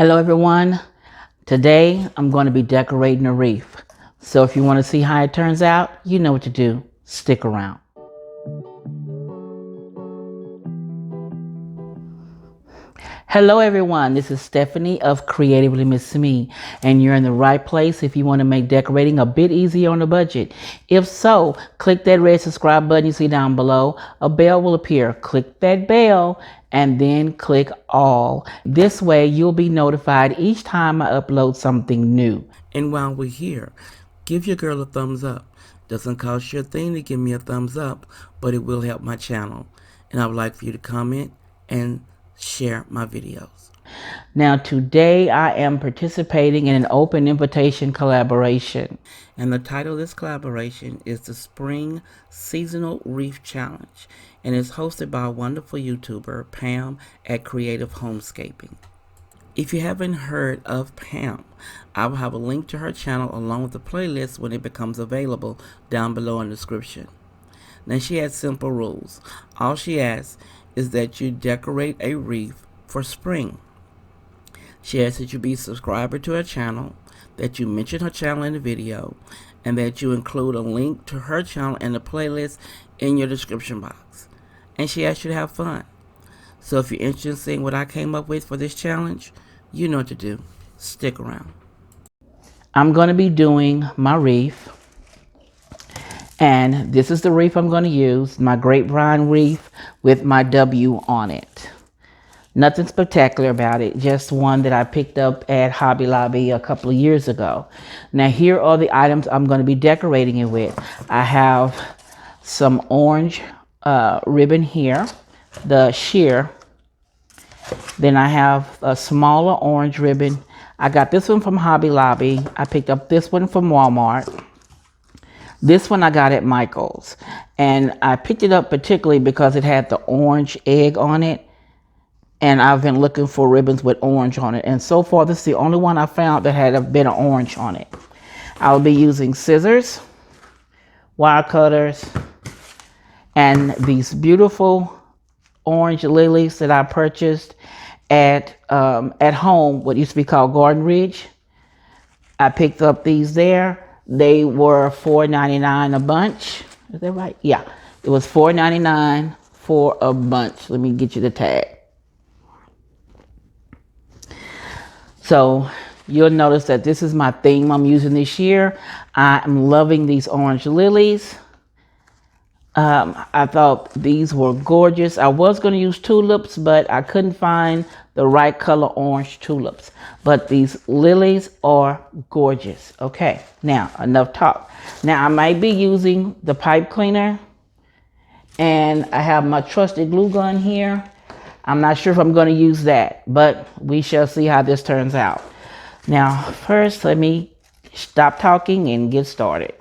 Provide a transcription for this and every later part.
Hello everyone. Today I'm going to be decorating a wreath. So if you want to see how it turns out, you know what to do. Stick around. Hello everyone, this is Stephanie of Creatively Miss Me, and you're in the right place if you want to make decorating a bit easier on a budget. If so, click that red subscribe button you see down below. A bell will appear. Click that bell and then click all. This way you'll be notified each time I upload something new. And while we're here, give your girl a thumbs up. Doesn't cost you a thing to give me a thumbs up, but it will help my channel. And I would like for you to comment and share my videos. Now today I am participating in an open invitation collaboration. And the title of this collaboration is the Spring Seasonal Wreath Challenge. And it's hosted by a wonderful YouTuber, Pam at Creative Homescaping. If you haven't heard of Pam, I will have a link to her channel along with the playlist when it becomes available down below in the description. Now she has simple rules. All she asks is that you decorate a wreath for spring. She asks that you be a subscriber to her channel, that you mention her channel in the video, and that you include a link to her channel and the playlist in your description box. And she asks you to have fun. So if you're interested in seeing what I came up with for this challenge, you know what to do. Stick around. I'm going to be doing my wreath. And this is the wreath I'm going to use, my grapevine wreath with my W on it. Nothing spectacular about it, just one that I picked up at Hobby Lobby a couple of years ago. Now here are the items I'm going to be decorating it with. I have some orange ribbon here, the sheer. Then I have a smaller orange ribbon. I got this one from Hobby Lobby. I picked up this one from Walmart. This one I got at Michael's, and I picked it up particularly because it had the orange egg on it, and I've been looking for ribbons with orange on it, and so far this is the only one I found that had a bit of orange on it. I'll be using scissors, wire cutters, and these beautiful orange lilies that I purchased at home, what used to be called Garden Ridge. I picked up these there. They were $4.99 a bunch. Is that right? Yeah, it was $4.99 for a bunch. Let me get you the tag. So you'll notice that this is my theme I'm using this year. I'm loving these orange lilies. I thought these were gorgeous. I was going to use tulips, but I couldn't find the right color orange tulips. But these lilies are gorgeous. Okay, now enough talk. Now I might be using the pipe cleaner, and I have my trusted glue gun here. I'm not sure if I'm going to use that, but we shall see how this turns out. Now first, let me stop talking and get started.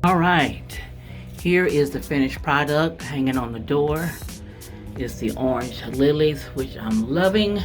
All right, here is the finished product hanging on the door. It's the orange lilies, which I'm loving,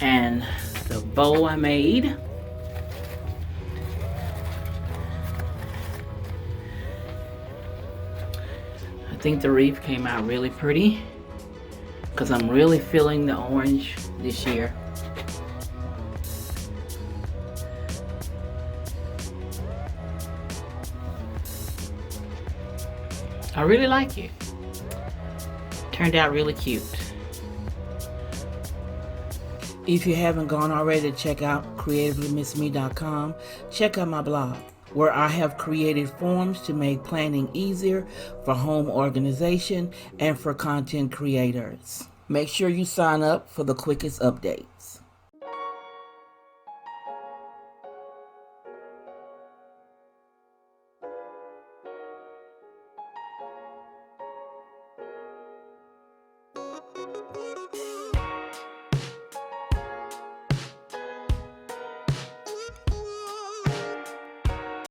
and the bow I made. I think the wreath came out really pretty because I'm really feeling the orange this year. I really like it. Turned out really cute. If you haven't gone already to check out creativelymissme.com, check out my blog, where I have created forms to make planning easier for home organization and for content creators. Make sure you sign up for the quickest updates.